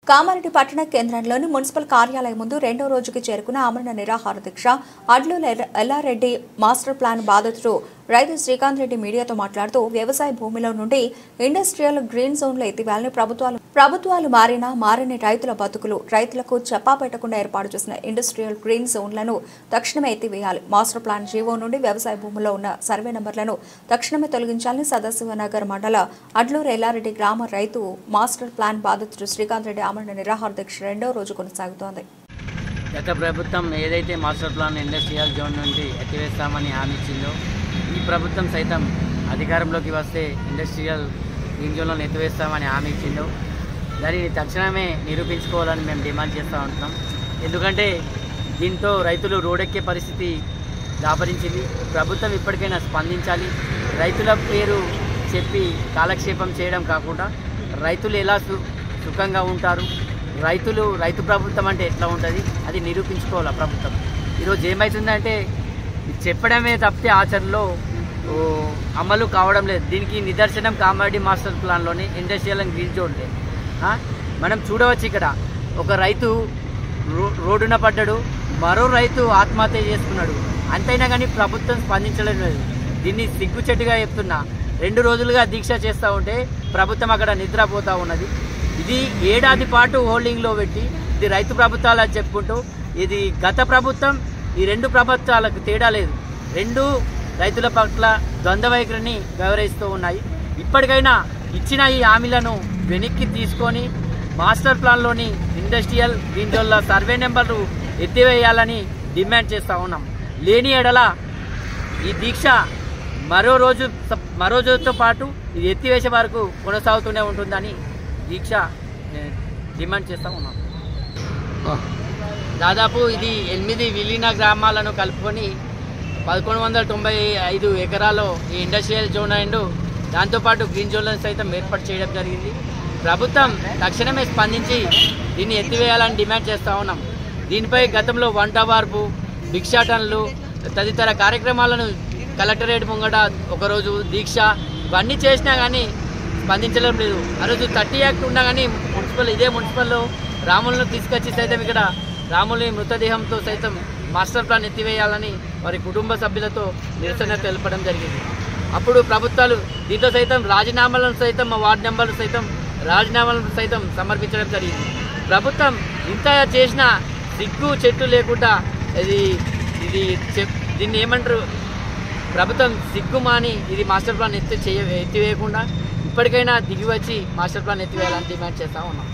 కామారెడ్డి పట్టణ కేంద్రంలోని మున్సిపల్ కార్యాలయం ముందు రెండో రోజుకి చేరుకున్న ఆమరణ నిరాహార దీక్ష అడ్లూరు ఎల్లారెడ్డి మాస్టర్ ప్లాన్ బాధితుడు రైతు శ్రీకాంత్ రెడ్డి మీడియాతో మాట్లాడుతూ వ్యవసాయ భూమిలో నుండి ఇండస్ట్రియల్ గ్రీన్ జోన్లు ఎత్తివేయాలని ప్రభుత్వాలు మారని రైతుల బతుకులు రైతులకు చెప్పా పెట్టకుండా ఏర్పాటు చేసిన ఇండస్ట్రియల్ గ్రీన్ జోన్లను తక్షణమే ఎత్తివేయాలి. మాస్టర్ ప్లాన్ జీవో నుండి వ్యవసాయ భూముల్లో ఉన్న సర్వే నంబర్లను తక్షణమే తొలగించాలని సదాశివనగర్ మండల అడ్లూరు ఎల్లారెడ్డి గ్రామ రైతు మాస్టర్ ప్లాన్ బాధితుడు శ్రీకాంత్ రెడ్డి ఆమరణ నిరాహార దీక్ష రెండో రోజు కొనసాగుతోంది. గత ప్రభుత్వం ఏదైతే మాస్టర్ ప్లాన్ ఇండస్ట్రియల్ జోన్ నుండి ఎత్తివేస్తామని హామీ ఇచ్చిందో ఈ ప్రభుత్వం సైతం అధికారంలోకి వస్తే ఇండస్ట్రియల్ గ్రీన్ జోన్లను ఎత్తివేస్తామని హామీ ఇచ్చిందో దానిని తక్షణమే నిరూపించుకోవాలని మేము డిమాండ్ చేస్తూ ఉంటున్నాం. ఎందుకంటే దీంతో రైతులు రోడ్డెక్కే పరిస్థితి దాపరించింది. ప్రభుత్వం ఇప్పటికైనా స్పందించాలి. రైతుల పేరు చెప్పి కాలక్షేపం చేయడం కాకుండా రైతులు ఎలా సుఖంగా ఉంటారు, రైతు ప్రభుత్వం అంటే ఎట్లా ఉంటుంది అది నిరూపించుకోవాలి ప్రభుత్వం. ఈరోజు ఏమవుతుందంటే చెప్పడమే తప్పితే ఆచరణలో అమలు కావడం లేదు. దీనికి నిదర్శనం కామారెడ్డి మాస్టర్ ప్లాన్లోని ఇండస్ట్రియల్ అండ్ గ్రీన్ జోన్ లేదు. మనం చూడవచ్చు, ఇక్కడ ఒక రైతు రోడ్డున పడ్డాడు, మరో రైతు ఆత్మహత్య చేసుకున్నాడు. అంతైనా కానీ ప్రభుత్వం స్పందించడం లేదు. దీన్ని సిగ్గుచెట్టుగా చెప్తున్నా. 2 రోజులుగా దీక్ష చేస్తూ ఉంటే ప్రభుత్వం అక్కడ నిద్రపోతూ ఉన్నది. ఇది ఏడాది పాటు హోల్డింగ్లో పెట్టి ఇది రైతు ప్రభుత్వాలు అని చెప్పుకుంటూ ఇది గత ప్రభుత్వం ఈ 2 ప్రభుత్వాలకు తేడా లేదు. 2 రైతుల పట్ల ద్వంద్వ వైఖరిని వ్యవహరిస్తూ ఉన్నాయి. ఇప్పటికైనా ఇచ్చిన ఈ హామీలను వెనక్కి తీసుకొని మాస్టర్ ప్లాన్లోని ఇండస్ట్రియల్ గ్రీన్ జోన్ల సర్వే నెంబర్లు ఎత్తివేయాలని డిమాండ్ చేస్తూ ఉన్నాం. లేని ఎడల ఈ దీక్ష మరో రోజుతో పాటు ఇది ఎత్తివేసే వరకు కొనసాగుతూనే ఉంటుందని దీక్ష డిమాండ్ చేస్తూ ఉన్నాం. దాదాపు ఇది 8 విలీన గ్రామాలను కలుపుకొని 1195 ఎకరాల్లో ఈ ఇండస్ట్రియల్ జోన్ అండ్ దాంతోపాటు గ్రీన్ జోన్లను సైతం ఏర్పాటు చేయడం జరిగింది. ప్రభుత్వం తక్షణమే స్పందించి దీన్ని ఎత్తివేయాలని డిమాండ్ చేస్తూ ఉన్నాం. దీనిపై గతంలో వంట వార్పు, భిక్షాటనలు తదితర కార్యక్రమాలను కలెక్టరేట్ ముంగట ఒకరోజు దీక్ష ఇవన్నీ చేసినా కానీ స్పందించడం లేదు. ఆ రోజు 30 యాక్ట్ ఉన్నా కానీ ఇదే మున్సిపల్లో రాములను తీసుకొచ్చి సైతం ఇక్కడ రాముని మృతదేహంతో సైతం మాస్టర్ ప్లాన్ ఎత్తివేయాలని వారి కుటుంబ సభ్యులతో నిరసన తెలపడం జరిగింది. అప్పుడు ప్రభుత్వాలు దీంతో సైతం రాజీనామాలను సైతం వార్డు నెంబర్లు సైతం రాజీనామాలను సైతం సమర్పించడం జరిగింది. ప్రభుత్వం ఇంత చేసిన సిగ్గు చెట్టు లేకుండా దీన్ని ఏమంటారు, ప్రభుత్వం సిగ్గుమాని ఇది మాస్టర్ ప్లాన్ ఎత్తివేయకుండా ఇప్పటికైనా దిగి వచ్చి మాస్టర్ ప్లాన్ ఎత్తివేయాలని డిమాండ్ చేస్తూ ఉన్నాం.